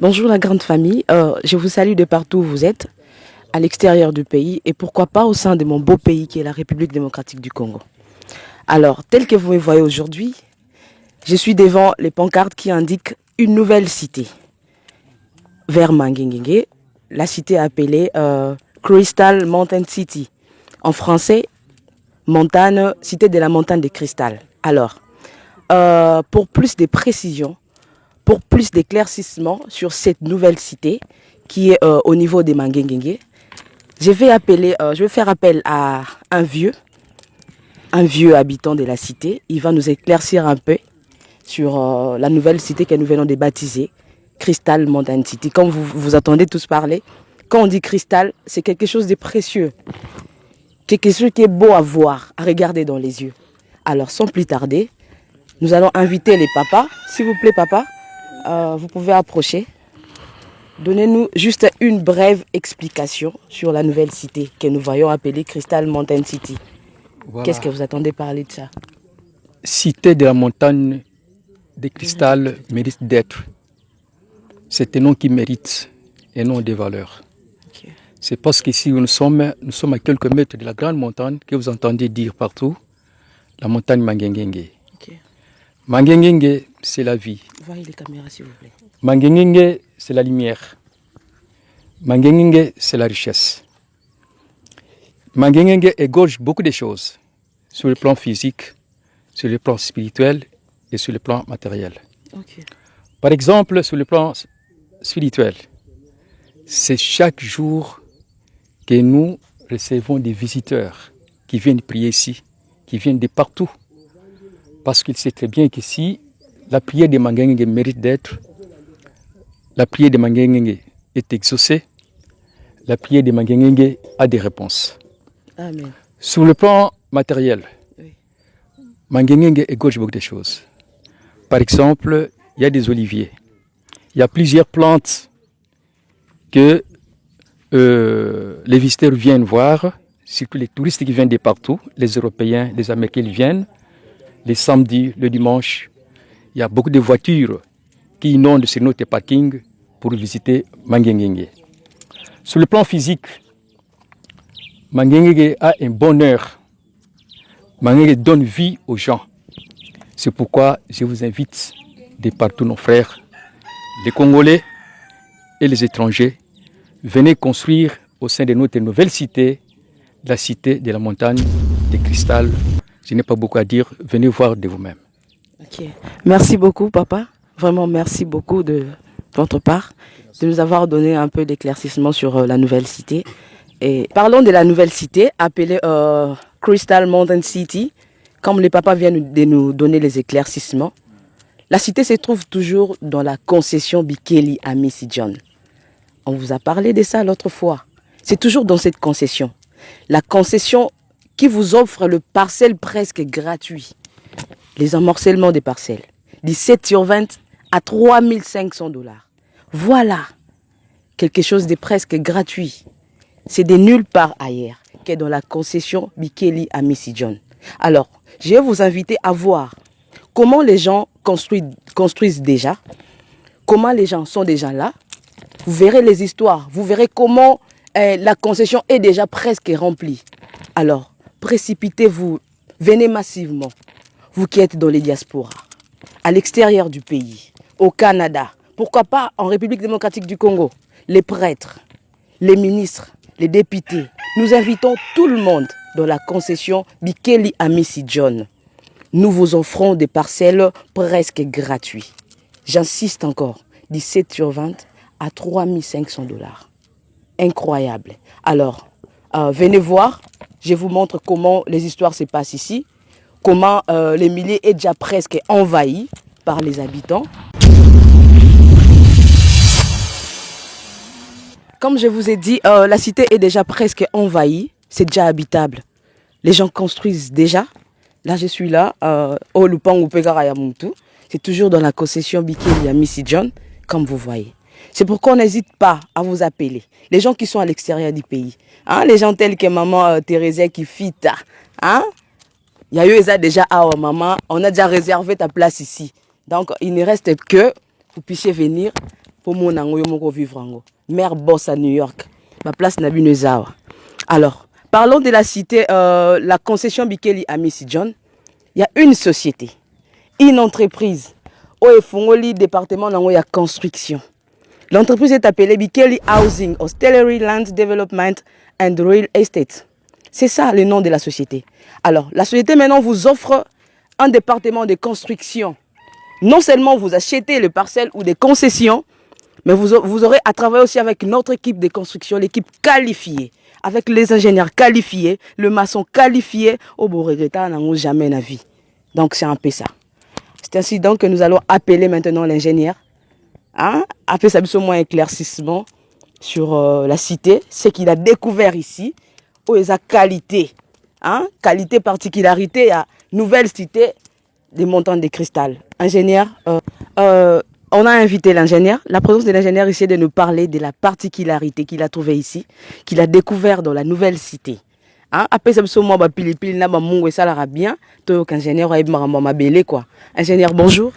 Bonjour la grande famille, je vous salue de partout où vous êtes, à l'extérieur du pays et pourquoi pas au sein de mon beau pays qui est la République démocratique du Congo. Alors, tel que vous me voyez aujourd'hui, je suis devant les pancartes qui indiquent une nouvelle cité vers Manguinguingue, la cité appelée Crystal Mountain City. En français, cité de la montagne de cristal. Alors, pour plus de précisions, pour plus d'éclaircissement sur cette nouvelle cité qui est au niveau des Manguinguingue, je vais faire appel à un vieux habitant de la cité. Il va nous éclaircir un peu sur la nouvelle cité que nous venons de baptiser, Crystal Mountain City. Comme vous attendez tous parler, quand on dit cristal, c'est quelque chose de précieux, quelque chose qui est beau à voir, à regarder dans les yeux. Alors sans plus tarder, nous allons inviter les papas. S'il vous plaît papa, vous pouvez approcher. Donnez-nous juste une brève explication sur la nouvelle cité que nous voyons appelée Crystal Mountain City. Voilà. Qu'est-ce que vous attendez parler de ça? Cité de la montagne de cristal mérite d'être. C'est un nom qui mérite et non des valeurs. Okay. C'est parce qu'ici nous sommes à quelques mètres de la grande montagne que vous entendez dire partout, la montagne Manguinguingue. Okay. Manguinguingue, c'est la vie. Voyez les caméras s'il vous plaît. Manguinguingue, c'est la lumière. Manguinguingue, c'est la richesse. Manguinguingue égorge beaucoup de choses, sur le plan physique, sur le plan spirituel et sur le plan matériel. Okay. Par exemple, sur le plan spirituel, c'est chaque jour que nous recevons des visiteurs qui viennent prier ici, qui viennent de partout. Parce qu'il sait très bien qu'ici, la prière de Manguinguingue mérite d'être. La prière de Manguinguingue est exaucée. La prière de Manguinguingue a des réponses. Amen. Sur le plan matériel, oui. Manguinguingue égorge beaucoup de choses. Par exemple, il y a des oliviers. Il y a plusieurs plantes que les visiteurs viennent voir, surtout les touristes qui viennent de partout, les Européens, les Américains viennent, les samedis, le dimanche. Il y a beaucoup de voitures qui inondent sur notre parking pour visiter Manguinguingue. Sur le plan physique, Manguinguingue a un bonheur. Manguinguingue donne vie aux gens. C'est pourquoi je vous invite de partout nos frères, les Congolais et les étrangers, venez construire au sein de notre nouvelle cité, la cité de la montagne de cristal. Je n'ai pas beaucoup à dire, venez voir de vous-même. Okay. Merci beaucoup papa, vraiment merci beaucoup de votre part, de nous avoir donné un peu d'éclaircissement sur la nouvelle cité. Et parlons de la nouvelle cité appelée Crystal Mountain City, comme les papas viennent de nous donner les éclaircissements. La cité se trouve toujours dans la concession Bikeli à Missy John. On vous a parlé de ça l'autre fois. C'est toujours dans cette concession. La concession qui vous offre le parcelle presque gratuit. Les amorcellements des parcelles. 17/20 à 3500 $. Voilà quelque chose de presque gratuit. C'est de nulle part ailleurs que dans la concession Bikeli à Missy John. Alors, je vais vous inviter à voir comment les gens construisent déjà, comment les gens sont déjà là. Vous verrez les histoires, vous verrez comment la concession est déjà presque remplie. Alors, précipitez-vous, venez massivement, vous qui êtes dans les diasporas, à l'extérieur du pays, au Canada, pourquoi pas en République démocratique du Congo, les prêtres, les ministres, les députés. Nous invitons tout le monde dans la concession Bikeli à Missy John. Nous vous offrons des parcelles presque gratuites. J'insiste encore, 17/20 à 3500 $. Incroyable. Alors, venez voir, je vous montre comment les histoires se passent ici, comment les milliers est déjà presque envahi par les habitants. Comme je vous ai dit, la cité est déjà presque envahie, c'est déjà habitable. Les gens construisent déjà. Là, je suis là, au Lupango Pegarayamuntu. C'est toujours dans la concession Bikeli à Missy John, comme vous voyez. C'est pourquoi on n'hésite pas à vous appeler. Les gens qui sont à l'extérieur du pays. Hein, les gens tels que maman Thérèse qui fit. Hein? Il y a eu ça déjà, maman, on a déjà réservé ta place ici. Donc, il ne reste que vous puissiez venir pour mon ango yo moko vivre ango. Mère boss à New York. Ma place n'a bino zawa. Alors, parlons de la cité, la concession Bikeli à Missy John. Il y a une société, une entreprise. Au Efongoli, département nango ya construction. L'entreprise est appelée Bikeli Housing, Hostelry, Land Development and Real Estate. C'est ça le nom de la société. Alors, la société maintenant vous offre un département de construction. Non seulement vous achetez le parcelle ou des concessions, mais vous aurez à travailler aussi avec notre équipe de construction, l'équipe qualifiée, avec les ingénieurs qualifiés, le maçon qualifié, au Bourregreta n'a jamais la vie. Donc c'est un peu ça. C'est ainsi donc que nous allons appeler maintenant l'ingénieur. Hein? Après ça, besoin moins éclaircissement sur la cité, ce qu'il a découvert ici, où il a qualité. Hein? Qualité, particularité, il y a nouvelle cité des montants de cristal. Ingénieur, on a invité l'ingénieur. La présence de l'ingénieur ici est de nous parler de la particularité qu'il a trouvée ici, qu'il a découvert dans la nouvelle cité. Hein? Après ça, moi, pilipili na mungu ça la bien. Toi, ingénieur, quoi. Ingénieur, bonjour.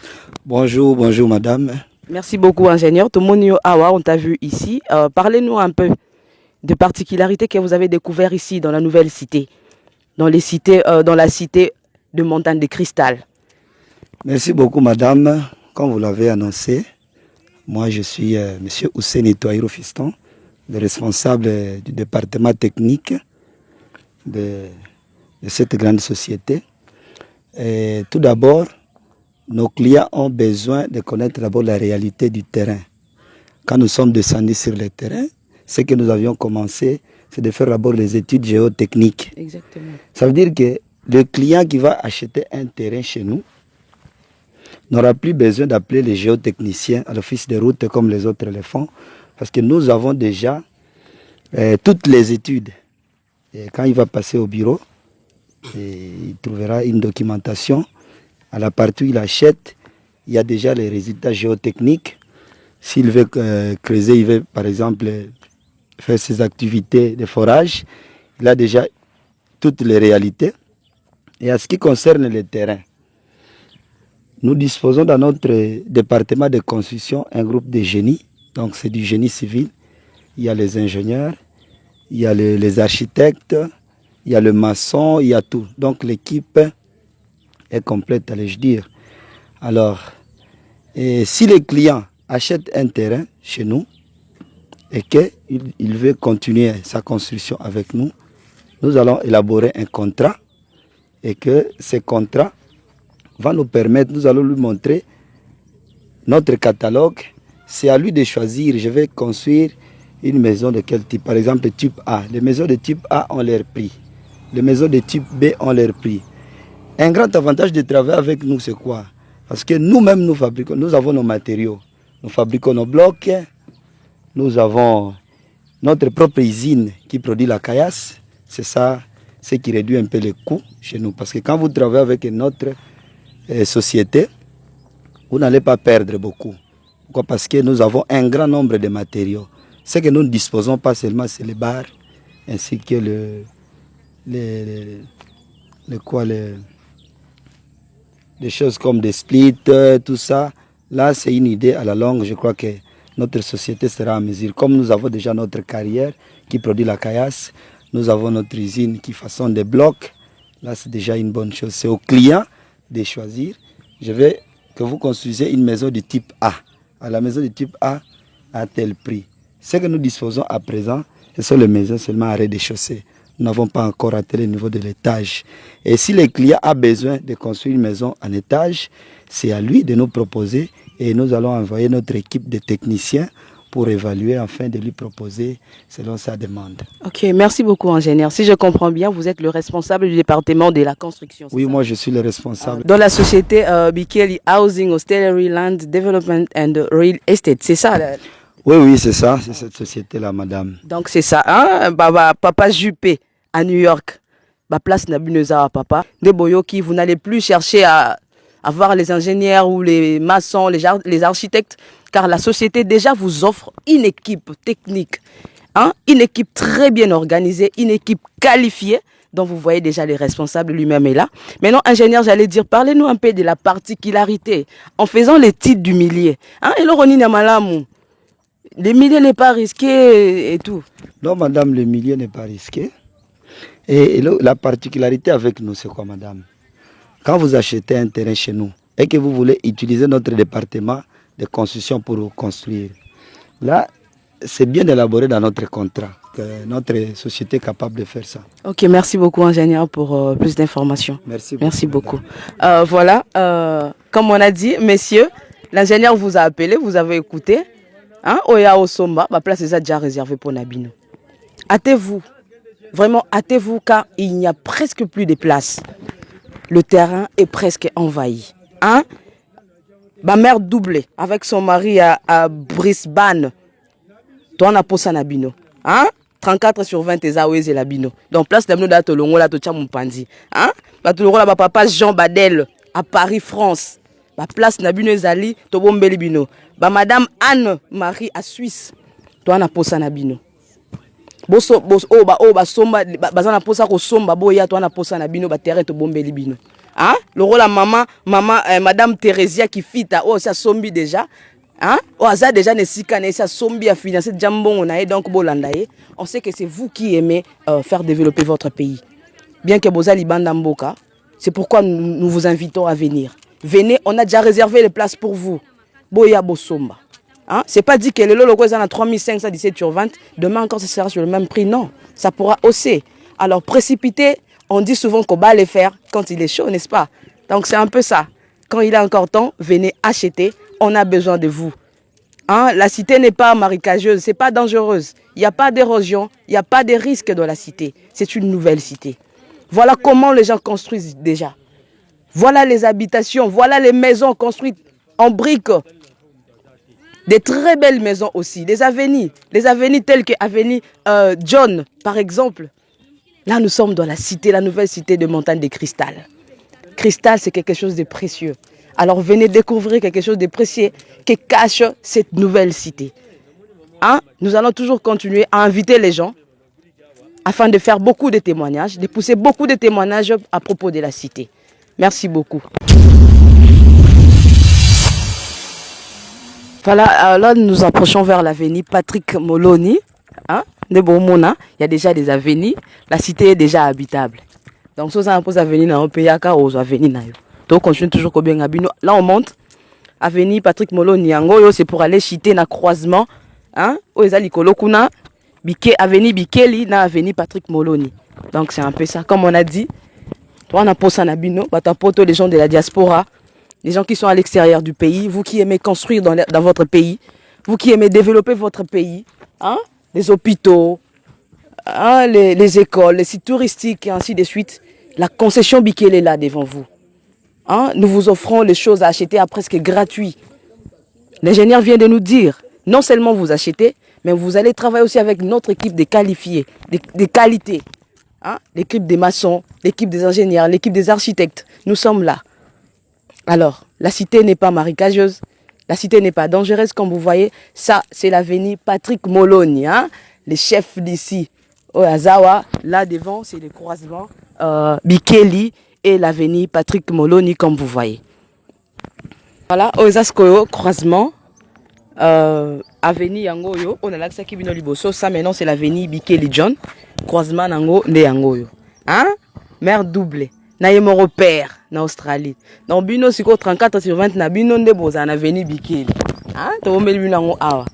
Bonjour, bonjour madame. Merci beaucoup, ingénieur. Tout le monde awa, on t'a vu ici. Parlez-nous un peu de particularités que vous avez découvert ici dans la nouvelle cité, dans les cités, dans la cité de Montagne de Cristal. Merci beaucoup madame. Comme vous l'avez annoncé, moi je suis monsieur Hussein Touaïro Fiston, le responsable du département technique de cette grande société. Et tout d'abord, nos clients ont besoin de connaître d'abord la réalité du terrain. Quand nous sommes descendus sur le terrain, ce que nous avions commencé, c'est de faire d'abord les études géotechniques. Exactement. Ça veut dire que le client qui va acheter un terrain chez nous n'aura plus besoin d'appeler les géotechniciens à l'office de route comme les autres le font, parce que nous avons déjà toutes les études. Et quand il va passer au bureau, il trouvera une documentation. À la partie où il achète, il y a déjà les résultats géotechniques. S'il veut creuser, il veut par exemple faire ses activités de forage, il a déjà toutes les réalités. Et en ce qui concerne le terrain, nous disposons dans notre département de construction un groupe de génies. Donc c'est du génie civil. Il y a les ingénieurs, il y a les architectes, il y a le maçon, il y a tout. Donc l'équipe est complète, allais-je dire. Alors, si le client achète un terrain chez nous et qu'il veut continuer sa construction avec nous, nous allons élaborer un contrat et que ce contrat va nous permettre, nous allons lui montrer notre catalogue. C'est à lui de choisir, je vais construire une maison de quel type. Par exemple, type A. Les maisons de type A ont leur prix. Les maisons de type B ont leur prix. Un grand avantage de travailler avec nous, c'est quoi? Parce que nous-mêmes, nous fabriquons, nous avons nos matériaux. Nous fabriquons nos blocs. Nous avons notre propre usine qui produit la caillasse. C'est ça, ce qui réduit un peu les coûts chez nous. Parce que quand vous travaillez avec notre société, vous n'allez pas perdre beaucoup. Pourquoi? Parce que nous avons un grand nombre de matériaux. Ce que nous ne disposons pas seulement, c'est les barres, ainsi que des choses comme des splits, tout ça. Là, c'est une idée à la longue. Je crois que notre société sera en mesure. Comme nous avons déjà notre carrière qui produit la caillasse, nous avons notre usine qui façonne des blocs. Là, c'est déjà une bonne chose. C'est au client de choisir. Je veux que vous construisez une maison de type A. À la maison de type A, à tel prix. Ce que nous disposons à présent, ce sont les maisons seulement à rez-de-chaussée. Nous n'avons pas encore atteint le niveau de l'étage. Et si le client a besoin de construire une maison en étage, c'est à lui de nous proposer et nous allons envoyer notre équipe de techniciens pour évaluer afin de lui proposer selon sa demande. Ok, merci beaucoup, ingénieur. Si je comprends bien, vous êtes le responsable du département de la construction. Oui, moi je suis le responsable. Dans la société Bikeli Housing, Hostelry, Land Development and Real Estate, c'est ça là? Oui, c'est ça, c'est cette société-là, madame. Donc c'est ça, hein? Papa Juppé à New York, place Nabuneza, papa. De Boyoki, vous n'allez plus chercher à voir les ingénieurs ou les maçons, les architectes, car la société déjà vous offre une équipe technique, hein? Une équipe très bien organisée, une équipe qualifiée, dont vous voyez déjà les responsables, lui-même est là. Maintenant, ingénieur, j'allais dire, parlez-nous un peu de la particularité, en faisant les titres du millier. Hein? Et le Roni Namalamu. Le milieu n'est pas risqué et tout. Non, madame, le milieu n'est pas risqué. Et la particularité avec nous, c'est quoi, madame? Quand vous achetez un terrain chez nous et que vous voulez utiliser notre département de construction pour construire, là, c'est bien élaboré dans notre contrat, que notre société est capable de faire ça. Ok, merci beaucoup, ingénieur, pour plus d'informations. Merci beaucoup. Voilà, comme on a dit, messieurs, l'ingénieur vous a appelé, vous avez écouté. Hein? Oya Osomba, ma place est déjà réservée pour Nabino. Hâtez-vous, vraiment hâtez-vous, car il n'y a presque plus de place. Le terrain est presque envahi. Hein? Ma mère doublée avec son mari à Brisbane. Toi, on a posé Nabino. Hein? 34/20 et Zaouez et Labino. Donc, place d'Amno d'Atolongo, là, Tocha Moupandi. Hein? Batolongo, là, papa Jean Badel, à Paris, France. Ma place Nabino Ezali, Tobombe Libino. Bah, madame Anne-Marie à Suisse. Toi, on a posé Nabino. Boso, somba, bazana posa ko somba, boya, toi, on a posé Nabino, bah, terre, Tobombe Libino. Hein? Le rôle à madame Thérésia qui fit, oh, ça sombi déjà. Hein? Oh, ça déjà ne sikane, ça sombi à financer jambon on a donc bolandaye. On sait que c'est vous qui aimez faire développer votre pays. Bien que Boza Libanda Mboka, c'est pourquoi nous vous invitons à venir. Venez, on a déjà réservé les places pour vous. Boya Bosomba. Hein? C'est pas dit que le logo est à 3517/20, demain encore ce sera sur le même prix. Non, ça pourra hausser. Alors précipiter, on dit souvent qu'on va les faire quand il est chaud, n'est-ce pas? Donc c'est un peu ça. Quand il est encore temps, venez acheter. On a besoin de vous. Hein? La cité n'est pas marécageuse, c'est pas dangereuse. Il n'y a pas d'érosion, il n'y a pas de risque dans la cité. C'est une nouvelle cité. Voilà comment les gens construisent déjà. Voilà les habitations, voilà les maisons construites en briques. Des très belles maisons aussi, des avenues telles que avenue John, par exemple. Là, nous sommes dans la cité, la nouvelle cité de Montagne de Cristal. Cristal, c'est quelque chose de précieux. Alors venez découvrir quelque chose de précieux qui cache cette nouvelle cité. Hein? Nous allons toujours continuer à inviter les gens afin de faire beaucoup de témoignages, de pousser beaucoup de témoignages à propos de la cité. Merci beaucoup. Voilà, là nous approchons vers l'avenue Patrick Moloni. Hein? Il y a déjà des avenues. La cité est déjà habitable. Donc, si vous avez une avenue dans le pays, vous avez une avenue. Donc, on continue toujours comme bien. Là, on monte. Avenue Patrick Moloni. C'est pour aller chiter dans le croisement. Hein? Avenue Bikeli, dans avenue Patrick Moloni. Donc, c'est un peu ça. Comme on a dit, on a posé un abino. Les gens de la diaspora, les gens qui sont à l'extérieur du pays, vous qui aimez construire dans votre pays, vous qui aimez développer votre pays, hein? Les hôpitaux, hein? Les écoles, les sites touristiques et ainsi de suite. La concession Bikeli est là devant vous. Hein? Nous vous offrons les choses à acheter à presque gratuit. L'ingénieur vient de nous dire, non seulement vous achetez, mais vous allez travailler aussi avec notre équipe de qualifiés, de qualité. Hein? L'équipe des maçons, l'équipe des ingénieurs, l'équipe des architectes. Nous sommes là. Alors, la cité n'est pas marécageuse, la cité n'est pas dangereuse, comme vous voyez. Ça, c'est l'avenue Patrick Moloni, hein? Les chefs d'ici. Oyazawa, là devant, c'est le croisement Bikeli et l'avenue Patrick Moloni, comme vous voyez. Voilà, Oyazaskoyo, croisement, avenue Yangoyo, on a l'accès qui vient liboso. Ça maintenant, c'est l'avenue Bikeli John, croisement Nango, ne Yangoyo. Hein? Mère doublée. Na mon repère en Australie. Dans bino siko 34/20 na bino ndeboza na avenue Bikeli. Hein? To mbeli bino ngo awa.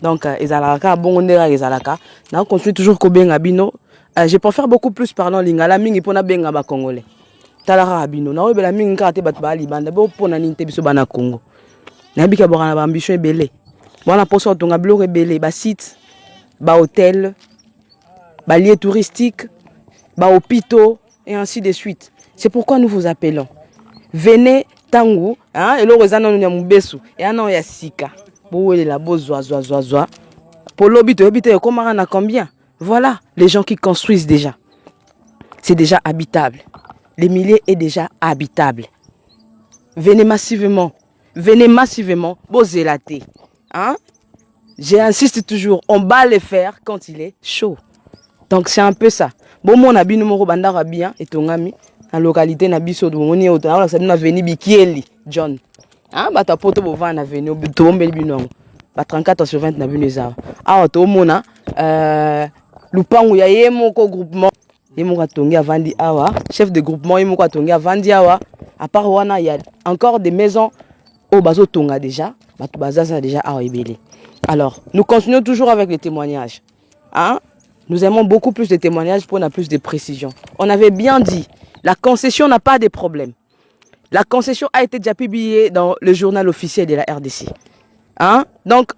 Donc ezalaka bongo ndera ezalaka. Na construit toujours ko benga bino. Je préfère beaucoup plus parler lingala mingi pona benga ba congolais. Talara bino. Na obela mingi kate bat ba libanda bo pona ninte biso bana Congo. Na bika bora na ambition ebele. Bona poso tonga bilo ebele ba site, ba hôtel, ba lieux touristiques, ba hôpitaux et ainsi de suite. C'est pourquoi nous vous appelons. Venez tangu, hein, et l'orezana nous yamubesu, et anan ya sika. Boué la bozoa zoa. Pour l'obito, obito comment on a combien? Voilà, les gens qui construisent déjà. C'est déjà habitable. Le milieu est déjà habitable. Venez massivement, bozélate. Hein? J'insiste toujours, on va le faire quand il est chaud. Donc c'est un peu ça. Bon, mon habit numéro bandara bien et ton ami. En localité na biso do moni autant ça na avenue Bikeli John. Ah bata poto bo va na avenue to mbeli bino. ba 34 sur 20 na bino eza awa tomona lupangu ya ye moko groupement ye moko atongi avandi awa chef de groupement ye moko atongi avandi awa à part wana il y a encore des maisons au bazo tonga déjà bato bazaza déjà awa ebele. Alors nous continuons toujours avec les témoignages, hein? Nous aimons beaucoup plus de témoignages pour qu'on a plus de précision. On avait bien dit la concession n'a pas de problème. La concession a été déjà publiée dans le journal officiel de la RDC. Hein? Donc,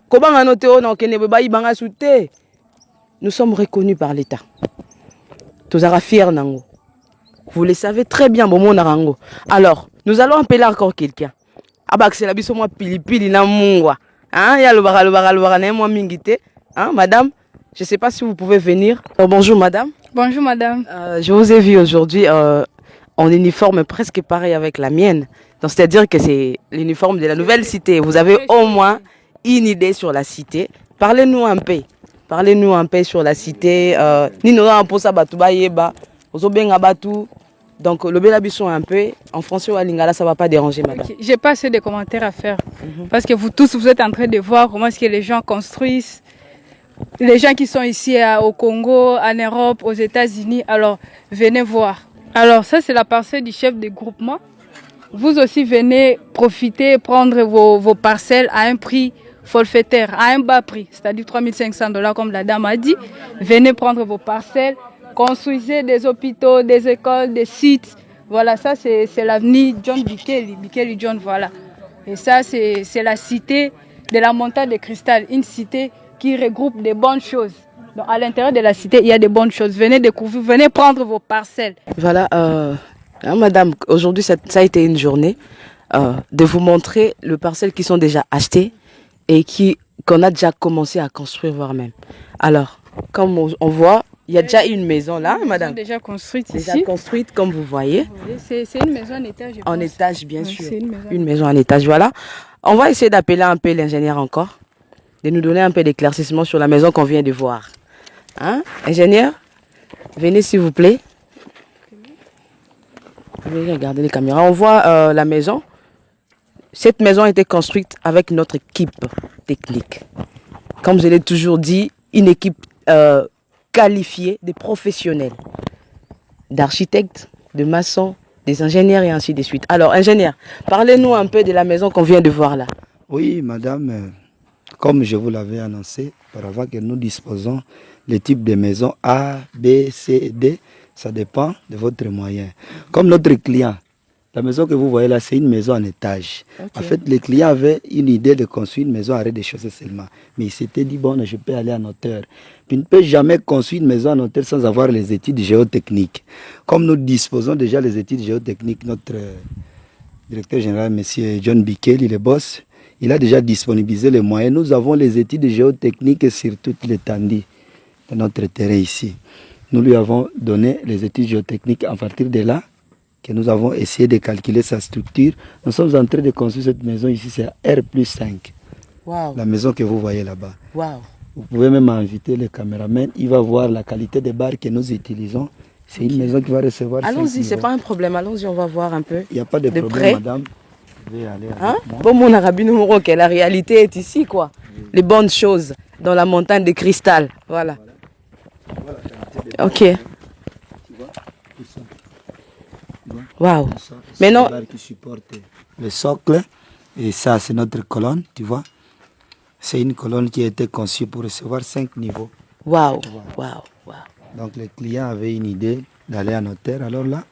nous sommes reconnus par l'État. Vous le savez très bien, alors, nous allons appeler encore quelqu'un. Madame, je ne sais pas si vous pouvez venir. Bonjour madame. Bonjour madame. Je vous ai vu aujourd'hui en uniforme presque pareil avec la mienne. Donc c'est-à-dire que c'est l'uniforme de la nouvelle cité. Vous avez au moins une idée sur la cité. Parlez-nous un peu. Parlez-nous un peu sur la cité. Donc le Bélabisson un peu. En français ou à Lingala, ça ne va pas déranger madame. Okay. J'ai pas assez de commentaires à faire. Parce que vous tous, vous êtes en train de voir comment est-ce que les gens construisent. Les gens qui sont ici au Congo, en Europe, aux États-Unis, alors venez voir. Alors ça c'est la parcelle du chef de groupement. Vous aussi venez profiter, prendre vos parcelles à un prix forfaitaire, à un bas prix, c'est-à-dire $3 500 comme la dame a dit. Venez prendre vos parcelles, construisez des hôpitaux, des écoles, des sites. Voilà, ça c'est l'avenir John Bikeli John, voilà. Et ça c'est la cité de la montagne de cristal, une cité qui regroupe des bonnes choses. Donc à l'intérieur de la cité, il y a des bonnes choses. Venez découvrir, venez prendre vos parcelles. Voilà, madame, aujourd'hui ça a été une journée de vous montrer les parcelles qui sont déjà achetées et qu'on a déjà commencé à construire voire même. Alors, comme on voit, il y a déjà une maison là, madame. Déjà construite déjà ici. Déjà construite, comme vous voyez. C'est une maison en étage. En étage, bien sûr. Une maison en étage, voilà. On va essayer d'appeler un peu l'ingénieur encore, de nous donner un peu d'éclaircissement sur la maison qu'on vient de voir. Hein? Ingénieur, venez s'il vous plaît. Venez regarder les caméras. On voit la maison. Cette maison a été construite avec notre équipe technique. Comme je l'ai toujours dit, une équipe qualifiée, des professionnels, d'architectes, de maçons, des ingénieurs et ainsi de suite. Alors, ingénieur, parlez-nous un peu de la maison qu'on vient de voir là. Oui, madame, comme je vous l'avais annoncé, par avant que nous disposons des types de maisons A, B, C, D, ça dépend de votre moyen. Comme notre client, la maison que vous voyez là, c'est une maison en étage. Okay. En fait, le client avait une idée de construire une maison à rez-de-chaussée seulement. Mais il s'était dit, bon, je peux aller en hauteur. Puis, on ne peut jamais construire une maison en hauteur sans avoir les études géotechniques. Comme nous disposons déjà des études géotechniques, notre directeur général, M. John Bikeli, le boss, il a déjà disponibilisé les moyens. Nous avons les études géotechniques sur toute l'étendue de notre terrain ici. Nous lui avons donné les études géotechniques. À partir de là, que nous avons essayé de calculer sa structure. Nous sommes en train de construire cette maison ici, c'est R+5. Wow. La maison que vous voyez là-bas. Wow. Vous pouvez même inviter le caméraman, il va voir la qualité des barres que nous utilisons. C'est une maison qui va recevoir. Allons-y, c'est pas un problème, allons-y, on va voir un peu. Il n'y a pas de problème, près. madame. Vous pouvez aller bon, mon arabino moro, que la réalité est ici, quoi. Oui. Les bonnes choses dans la montagne de cristal. Voilà. Ok. Waouh. Maintenant, qui supporte le socle et ça c'est notre colonne, tu vois. C'est une colonne qui a été conçue pour recevoir 5 niveaux. Waouh. Waouh. Waouh. Donc le client avait une idée d'aller en hauteur. Alors là,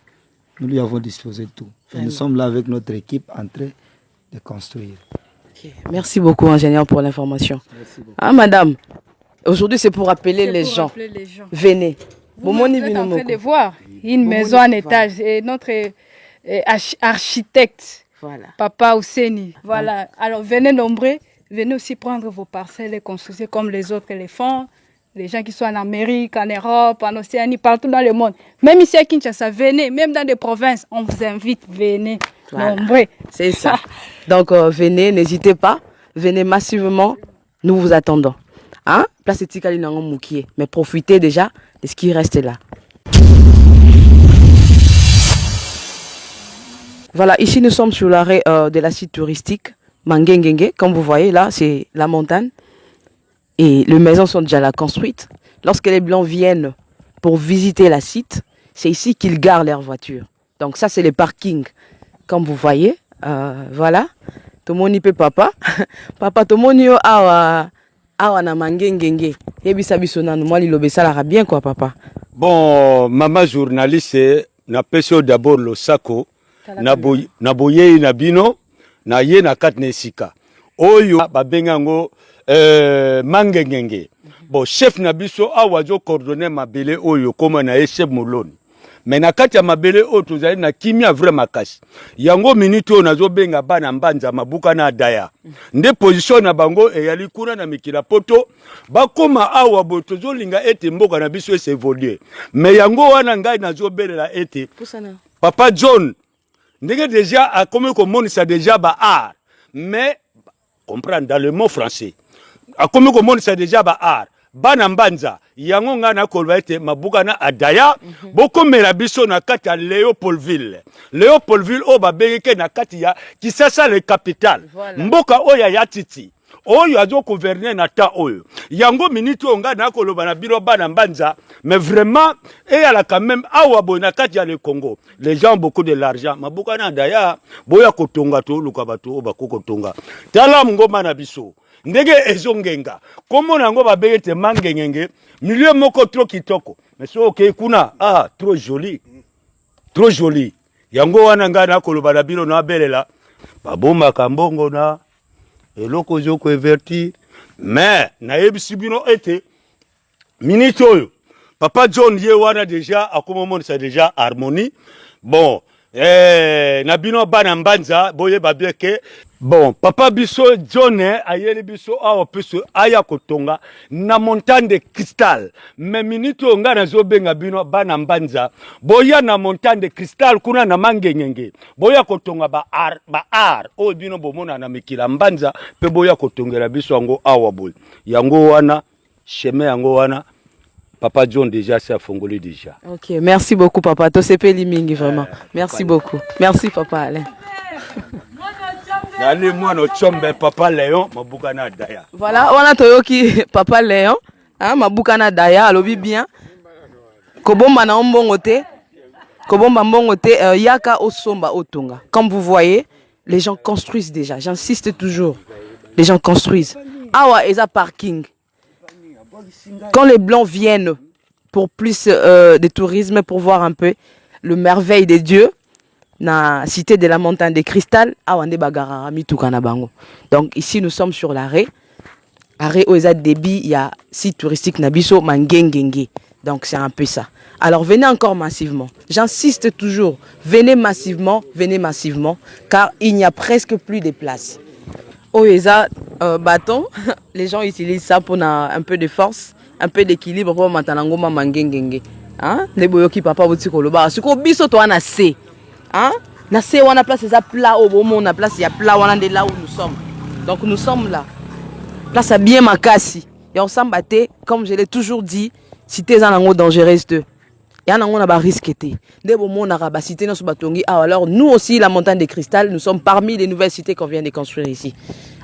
nous lui avons disposé de tout. Et nous sommes là avec notre équipe en train de construire. Okay. Merci beaucoup, ingénieur, pour l'information. Merci beaucoup. Ah, madame, aujourd'hui c'est pour appeler les gens. Venez. Vous êtes en train de voir une maison en étage et notre architecte, voilà. Papa Ouseni. Voilà. Alors venez nombreux, venez aussi prendre vos parcelles et construire comme les autres les font. Les gens qui sont en Amérique, en Europe, en Océanie, partout dans le monde. Même ici à Kinshasa, venez, même dans des provinces, on vous invite, venez, voilà. Nombreux. C'est ça. Donc venez, n'hésitez pas, venez massivement, nous vous attendons. Hein? Place Tikali Nango Moukié, mais profitez déjà de ce qui reste là. Voilà, ici nous sommes sur l'arrêt de la site touristique Mangengenge, comme vous voyez là, c'est la montagne. Et les maisons sont déjà là construites. Lorsque les Blancs viennent pour visiter la site, c'est ici qu'ils garent leurs voitures. Donc ça, c'est les parkings. Comme vous voyez, voilà. Tout le monde y peut papa. Papa, tout le monde y a na Mangengenge. Et puis ça, moi, il a bien quoi, papa. Bon, maman journaliste, na peso d'abord le sako, na boye na bino, na ye na katne sika. Oyo babengango Mangengenge. Bon, chef na biso awazo coordonner mabele oyo koma na chef moloni. Mais na kati ya mabele oyo tozali na kimia vraiment makasi. Yango minute oyo nazo benga bana mbanza mabuka na daya. Nde position na bango eyali kuna na mikila poto bakoma awa bo tozolinga ete mboka na biso ese évoluer. Mais yango wana ngai nazo belela ete Papa John ndenge déjà a comme ça déjà ba art. Mais comprendre dans le mot français. A comme ça déjà ba art. Bana mbanza yango nga na kolba ete mabuka na adaya boko mela biso na kati ya Léopoldville o babengeke na kati ya Kisasa le capital mboka oya ya titi oyo azo gouverner na ta oyo yango minute nga na koloba na biro bana mbanza mais vraiment et à la quand même awa boy na kati ya le Congo les gens ont beaucoup de l'argent mabuka na adaya boya kotonga to luka bato o bakoko tonga tala ngoma na biso ndenge ezongenga komo nango babete Mangengenge milieu moko trop kitoko mais so ke kuna trop joli yango wana nga na koloba na bino na belela baboma kambongo na eloko zo ko everti mais na yebisi bino ete minute oyo Papa John ye wana déjà akomo ça déjà harmonie bon na bino bana mbanza boye babieke bon Papa biso John ayeli biso awa peso aya kotonga na montagne de cristal mais minute nga nazo benga bino bana mbanza boya na montagne de cristal kuna na Mangengenge boya kotonga ba art o bino bomona na mikila mbanza pe boya kotongela biso yango awa boy yango wana chemin yango wana Papa John déjà s'est afongolé déjà. Ok, merci beaucoup papa. To sepe limingi vraiment. Merci beaucoup. Merci papa Alain. Allez moi no chombe Papa Léon mabuka na daya. Voilà, on a toyoki Papa Léon, hein, mabuka na daya alobi bien. Kobomba na mbongote. Kobomba mbongote yaka osomba otonga. Comme vous voyez, les gens construisent déjà. J'insiste toujours. Les gens construisent. Awa eza parking. Quand les Blancs viennent pour plus de tourisme, pour voir un peu le merveille des dieux, na cité de la montagne des cristal, donc ici nous sommes sur l'arrêt. Arrêt Oza Débi, il y a site touristique Nabiso Mangengenge. Donc c'est un peu ça. Alors venez encore massivement. J'insiste toujours, venez massivement, car il n'y a presque plus de place. Oeza bâton, les gens utilisent ça pour un peu de force, un peu d'équilibre pour maintenant Mangengenge. Hein? Les boyoki papa bouti koloba. Ce qu'on biso toi na C. Hein? Na C on a place ça plat au bon on a place il y a plat on est là où nous sommes. Donc nous sommes là. Place à bien makasi. Et on s'embattait comme je l'ai toujours dit, cité zanango dangereuse de. Il y a un risque. Alors nous aussi, la montagne des cristal, nous sommes parmi les nouvelles cités qu'on vient de construire ici.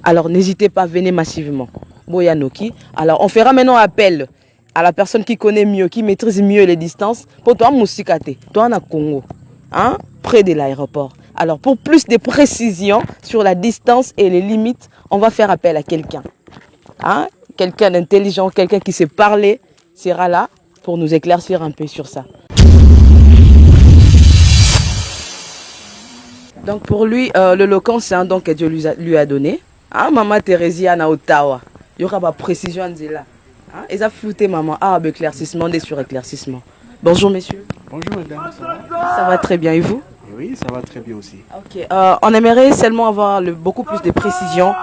Alors n'hésitez pas, venez massivement. Boyanoki. Alors on fera maintenant appel à la personne qui connaît mieux, qui maîtrise mieux les distances. Pour toi, Moussikate, toi, na Congo, hein, près de l'aéroport. Alors pour plus de précision sur la distance et les limites, on va faire appel à quelqu'un. Hein? Quelqu'un d'intelligent, quelqu'un qui sait parler, sera là pour nous éclaircir un peu sur ça. Donc pour lui, le locan, c'est un don que Dieu lui a donné. Ah, maman Thérésia na Ottawa. Il y aura pas précision là. Ah, ils ont flouté maman. Ah, éclaircissement, des suréclaircissements. Bonjour messieurs. Bonjour madame, ça va? Ça va très bien et vous? Oui, ça va très bien aussi. Ok, on aimerait seulement avoir beaucoup plus de précision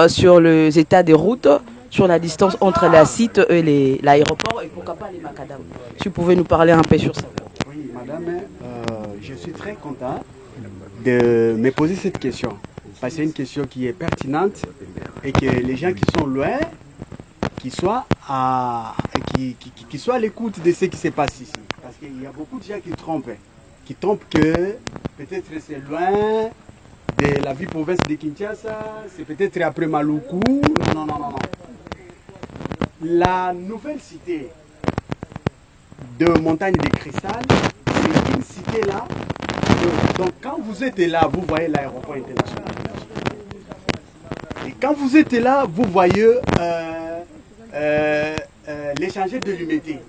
sur les états des routes, sur la distance entre la site et l'aéroport et pourquoi pas les macadam. Si vous pouvez nous parler un peu sur ça. Oui, madame, je suis très content de me poser cette question. Parce que c'est une question qui est pertinente et que les gens qui sont loin, qui soient à l'écoute de ce qui se passe ici. Parce qu'il y a beaucoup de gens qui trompent que peut-être c'est loin, de la ville province de Kinshasa, c'est peut-être après Maluku. Non. La nouvelle cité de Montagne de Cristal, c'est une cité là. Donc quand vous êtes là, vous voyez l'aéroport international. Et quand vous êtes là, vous voyez l'échangeur de l'humidité.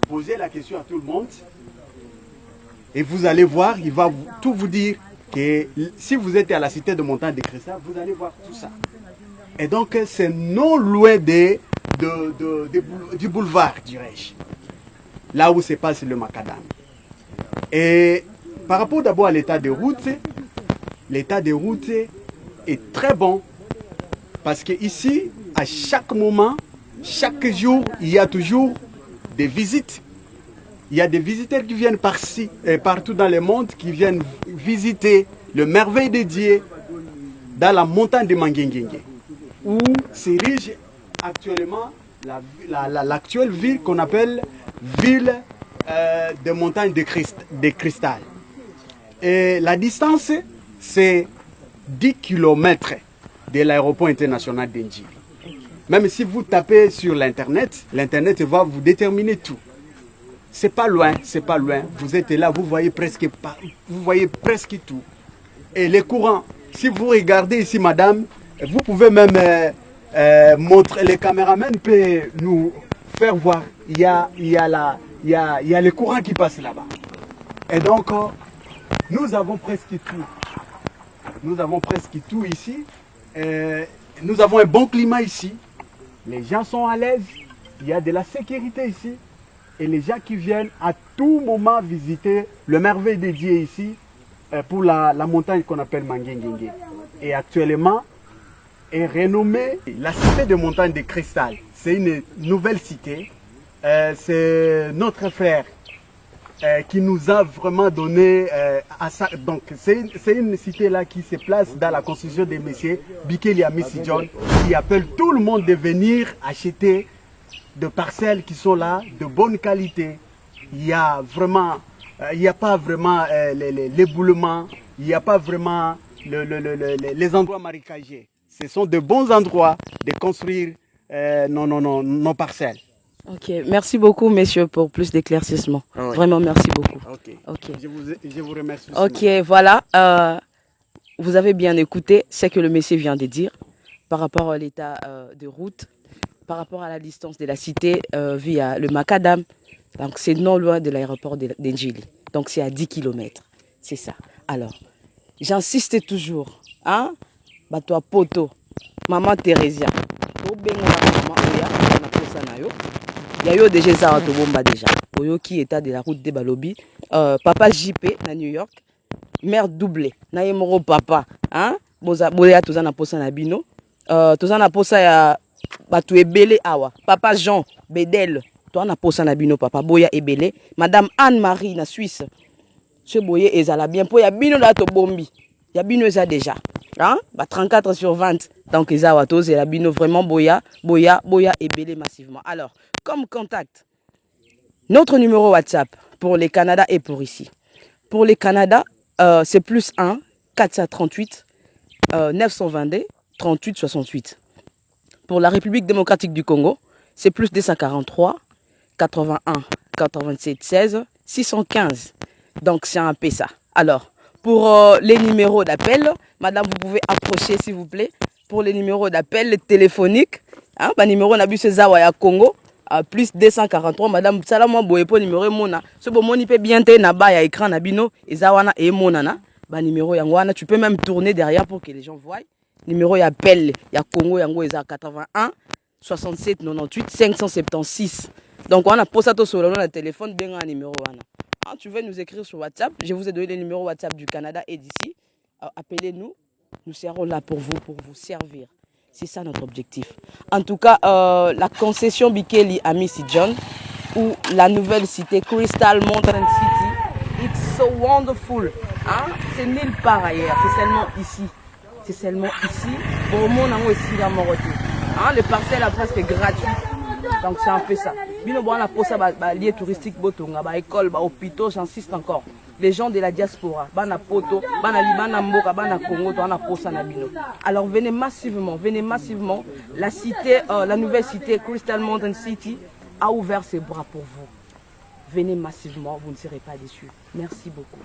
Posez la question à tout le monde et vous allez voir, il va tout vous dire que si vous êtes à la cité de Montagne de Cristal, vous allez voir tout ça. Et donc c'est non loin du boulevard, dirais-je, là où se passe le macadam. Et par rapport d'abord à l'état de route est très bon parce que ici, à chaque moment, chaque jour, il y a toujours des visites. Il y a des visiteurs qui viennent par-ci et partout dans le monde qui viennent visiter le merveille de Dieu dans la montagne de Mangengengue, où s'érige actuellement l'actuelle ville qu'on appelle ville de montagne de cristal. Et la distance, c'est 10 km de l'aéroport international d'Ndjili. Même si vous tapez sur l'internet, l'internet va vous déterminer tout. C'est pas loin. Vous êtes là, vous voyez presque tout. Et les courants, si vous regardez ici, madame, vous pouvez même montrer, les caméramans peuvent nous faire voir. Il y a les courants qui passent là-bas. Et donc, nous avons presque tout ici. Nous avons un bon climat ici. Les gens sont à l'aise. Il y a de la sécurité ici. Et les gens qui viennent à tout moment visiter le merveille de Dieu ici pour la montagne qu'on appelle Mangengengue. Et actuellement est renommée la cité de montagne de cristal. C'est une nouvelle cité. C'est notre frère qui nous a vraiment donné à ça. Donc c'est une cité là qui se place dans la constitution de M. Bikeli Amisi John, qui appelle tout le monde de venir acheter de parcelles qui sont là, de bonne qualité. Il n'y a pas vraiment l'éboulement, il n'y a pas vraiment les endroits marécagés. Ce sont de bons endroits de construire nos parcelles. Ok, merci beaucoup, messieurs, pour plus d'éclaircissements. Ah ouais. Vraiment, merci beaucoup. Ok. Je vous remercie. Ok, voilà. Vous avez bien écouté ce que le monsieur vient de dire par rapport à l'état de route, par rapport à la distance de la cité via le macadam. Donc, c'est non loin de l'aéroport d'Ndjili. Donc, c'est à 10 km. C'est ça. Alors, j'insiste toujours. Hein? Toi, poto, maman Thérésia. Il y a eu déjà ça déjà. Oyo qui est de la route de Balobi. Papa JP na New York. Mère doublée. Na yemoro papa. Hein? Boya tozana posa na bino. Tozana posa ya batu ebele awa. Papa Jean Bedel. Toi na posa na bino papa. Boya ebele. Madame Anne-Marie na Suisse. Ce boye ezala bien. Po ya bino la to bombi. Ya bino eza déjà. Hein? 34 sur 20. Donc eza wato c'est la bino vraiment boya ebele massivement. Alors, comme contact, notre numéro WhatsApp pour les Canada et pour ici. Pour les Canada, c'est plus 1 438 922 38 68. Pour la République démocratique du Congo, c'est plus 243 81 87 16 615. Donc c'est un peu ça. Alors, pour les numéros d'appel, madame, vous pouvez approcher s'il vous plaît. Pour les numéros d'appel téléphoniques, hein, numéro na biso Zawaya Congo. Plus 243, madame, salama boye po numéro mona. Ce bon moni peut bien te na ba ya écran na bino ezawana e monana. Ba numéro yangwana, tu peux même tourner derrière pour que les gens voient. Numéro ya appel ya Congo yango eza 81 67 98 576. Donc on a posé ça sur le téléphone benga numéro wana. Ah, tu veux nous écrire sur WhatsApp, je vous ai donné le numéro WhatsApp du Canada et d'ici. Appelez-nous, nous serons là pour vous servir. C'est ça notre objectif. En tout cas, la concession Bikeli Amisi John ou la nouvelle cité Crystal Mountain City, it's so wonderful. Hein? C'est nulle part ailleurs, c'est seulement ici. C'est seulement ici. Bon, mon amour ici dans mon retour. Les parcelles sont presque gratuites. Donc c'est un peu ça. Bino bon la pour ça lieu touristique botonga ba école ba hôpitaux, j'insiste encore. les gens de la diaspora, Bana Poto, Bana Libana Mboka, Bana Congo, Bana Posa Nabino. Alors venez massivement. La cité, la nouvelle cité, Crystal Mountain City, a ouvert ses bras pour vous. Venez massivement, vous ne serez pas déçus. Merci beaucoup.